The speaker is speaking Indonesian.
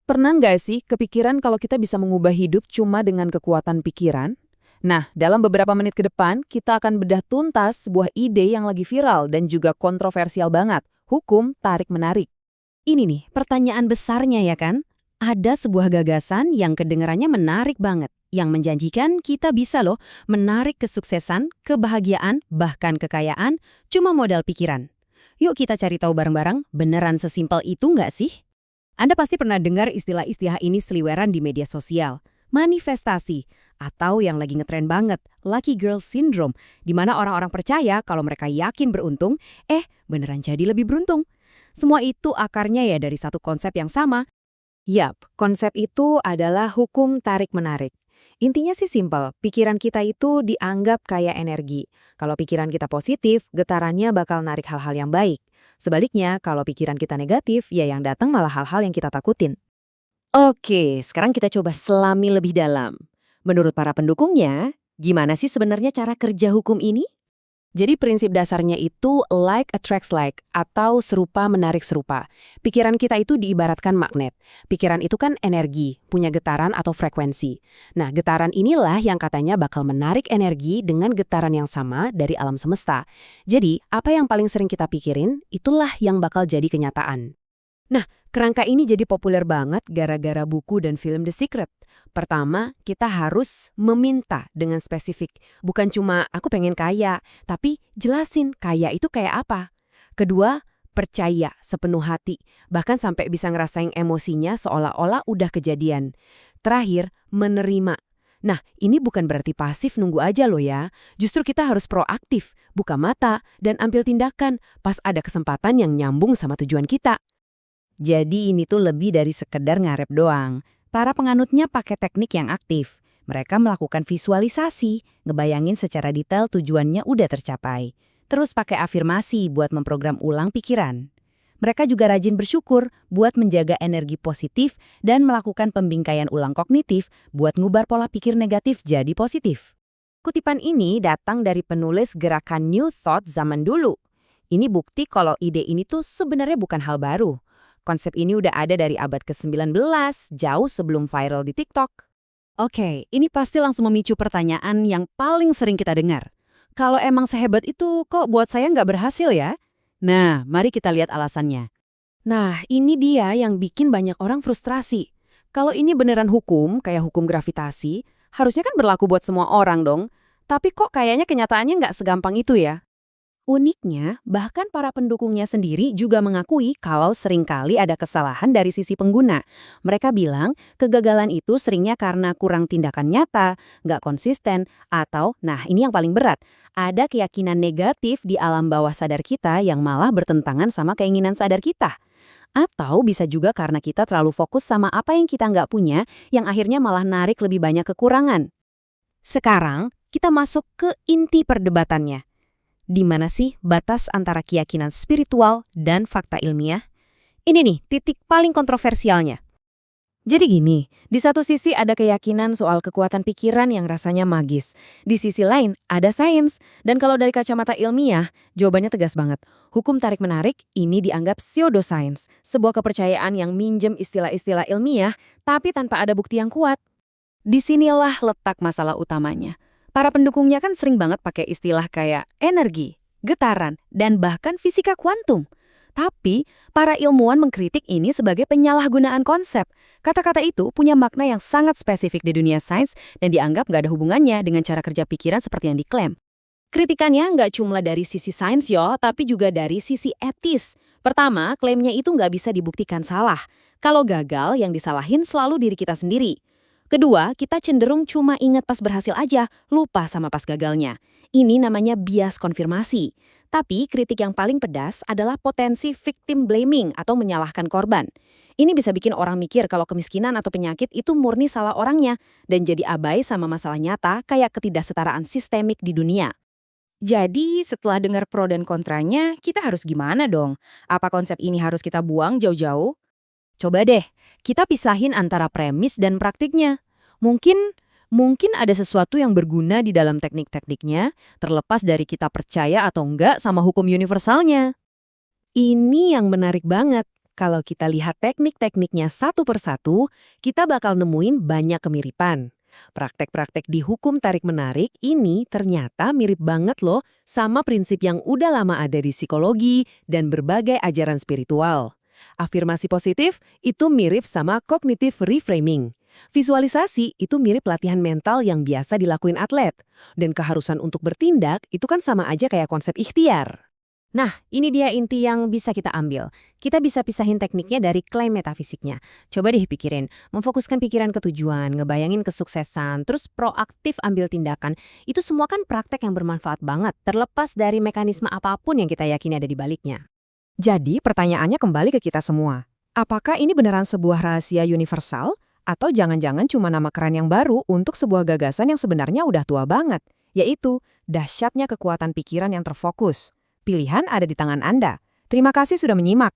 Pernah nggak sih kepikiran kalau kita bisa mengubah hidup cuma dengan kekuatan pikiran? Nah, dalam beberapa menit ke depan, kita akan bedah tuntas sebuah ide yang lagi viral dan juga kontroversial banget, hukum tarik-menarik. Ini nih, pertanyaan besarnya ya kan? Ada sebuah gagasan yang kedengarannya menarik banget, yang menjanjikan kita bisa loh menarik kesuksesan, kebahagiaan, bahkan kekayaan, cuma modal pikiran. Yuk kita cari tahu bareng-bareng, beneran sesimpel itu nggak sih? Anda pasti pernah dengar istilah-istilah ini seliweran di media sosial. Manifestasi, atau yang lagi ngetren banget, Lucky Girl Syndrome, di mana orang-orang percaya kalau mereka yakin beruntung, beneran jadi lebih beruntung. Semua itu akarnya ya dari satu konsep yang sama. Yap, konsep itu adalah hukum tarik-menarik. Intinya sih simpel, pikiran kita itu dianggap kayak energi. Kalau pikiran kita positif, getarannya bakal narik hal-hal yang baik. Sebaliknya, kalau pikiran kita negatif, ya yang datang malah hal-hal yang kita takutin. Oke, sekarang kita coba selami lebih dalam. Menurut para pendukungnya, gimana sih sebenarnya cara kerja hukum ini? Jadi prinsip dasarnya itu like attracts like, atau serupa menarik serupa. Pikiran kita itu diibaratkan magnet. Pikiran itu kan energi, punya getaran atau frekuensi. Nah, getaran inilah yang katanya bakal menarik energi dengan getaran yang sama dari alam semesta. Jadi, apa yang paling sering kita pikirin, itulah yang bakal jadi kenyataan. Nah, kerangka ini jadi populer banget gara-gara buku dan film The Secret. Pertama, kita harus meminta dengan spesifik. Bukan cuma aku pengen kaya, tapi jelasin kaya itu kayak apa. Kedua, percaya sepenuh hati, bahkan sampai bisa ngerasain emosinya seolah-olah udah kejadian. Terakhir, menerima. Nah, ini bukan berarti pasif nunggu aja loh ya. Justru kita harus proaktif, buka mata, dan ambil tindakan pas ada kesempatan yang nyambung sama tujuan kita. Jadi ini tuh lebih dari sekedar ngarep doang. Para penganutnya pakai teknik yang aktif. Mereka melakukan visualisasi, ngebayangin secara detail tujuannya udah tercapai. Terus pakai afirmasi buat memprogram ulang pikiran. Mereka juga rajin bersyukur buat menjaga energi positif dan melakukan pembingkaian ulang kognitif buat ngubar pola pikir negatif jadi positif. Kutipan ini datang dari penulis gerakan New Thought zaman dulu. Ini bukti kalau ide ini tuh sebenarnya bukan hal baru. Konsep ini udah ada dari abad ke-19, jauh sebelum viral di TikTok. Oke, ini pasti langsung memicu pertanyaan yang paling sering kita dengar. Kalau emang sehebat itu, kok buat saya nggak berhasil ya? Nah, mari kita lihat alasannya. Nah, ini dia yang bikin banyak orang frustrasi. Kalau ini beneran hukum, kayak hukum gravitasi, harusnya kan berlaku buat semua orang dong. Tapi kok kayaknya kenyataannya nggak segampang itu ya? Uniknya, bahkan para pendukungnya sendiri juga mengakui kalau seringkali ada kesalahan dari sisi pengguna. Mereka bilang kegagalan itu seringnya karena kurang tindakan nyata, nggak konsisten, atau, nah ini yang paling berat, ada keyakinan negatif di alam bawah sadar kita yang malah bertentangan sama keinginan sadar kita. Atau bisa juga karena kita terlalu fokus sama apa yang kita nggak punya, yang akhirnya malah narik lebih banyak kekurangan. Sekarang, kita masuk ke inti perdebatannya. Di mana sih batas antara keyakinan spiritual dan fakta ilmiah? Ini nih titik paling kontroversialnya. Jadi gini, di satu sisi ada keyakinan soal kekuatan pikiran yang rasanya magis. Di sisi lain ada sains. Dan kalau dari kacamata ilmiah, jawabannya tegas banget. Hukum tarik-menarik ini dianggap pseudoscience, sebuah kepercayaan yang minjem istilah-istilah ilmiah tapi tanpa ada bukti yang kuat. Disinilah letak masalah utamanya. Para pendukungnya kan sering banget pakai istilah kayak energi, getaran, dan bahkan fisika kuantum. Tapi, para ilmuwan mengkritik ini sebagai penyalahgunaan konsep. Kata-kata itu punya makna yang sangat spesifik di dunia sains dan dianggap nggak ada hubungannya dengan cara kerja pikiran seperti yang diklaim. Kritikannya nggak cuma dari sisi sains tapi juga dari sisi etis. Pertama, klaimnya itu nggak bisa dibuktikan salah. Kalau gagal, yang disalahin selalu diri kita sendiri. Kedua, kita cenderung cuma ingat pas berhasil aja, lupa sama pas gagalnya. Ini namanya bias konfirmasi. Tapi kritik yang paling pedas adalah potensi victim blaming atau menyalahkan korban. Ini bisa bikin orang mikir kalau kemiskinan atau penyakit itu murni salah orangnya dan jadi abai sama masalah nyata kayak ketidaksetaraan sistemik di dunia. Jadi setelah dengar pro dan kontranya, kita harus gimana dong? Apa konsep ini harus kita buang jauh-jauh? Coba deh, kita pisahin antara premis dan praktiknya. Mungkin ada sesuatu yang berguna di dalam teknik-tekniknya, terlepas dari kita percaya atau enggak sama hukum universalnya. Ini yang menarik banget. Kalau kita lihat teknik-tekniknya satu persatu, kita bakal nemuin banyak kemiripan. Praktek-praktek di hukum tarik-menarik ini ternyata mirip banget loh sama prinsip yang udah lama ada di psikologi dan berbagai ajaran spiritual. Afirmasi positif itu mirip sama cognitive reframing. Visualisasi itu mirip latihan mental yang biasa dilakuin atlet. Dan keharusan untuk bertindak itu kan sama aja kayak konsep ikhtiar. Nah, ini dia inti yang bisa kita ambil. Kita bisa pisahin tekniknya dari klaim metafisiknya. Coba deh pikirin, memfokuskan pikiran ke tujuan, ngebayangin kesuksesan, terus proaktif ambil tindakan. Itu semua kan praktek yang bermanfaat banget, terlepas dari mekanisme apapun yang kita yakini ada di baliknya. Jadi pertanyaannya kembali ke kita semua. Apakah ini beneran sebuah rahasia universal? Atau jangan-jangan cuma nama keren yang baru untuk sebuah gagasan yang sebenarnya udah tua banget? Yaitu, dahsyatnya kekuatan pikiran yang terfokus. Pilihan ada di tangan Anda. Terima kasih sudah menyimak.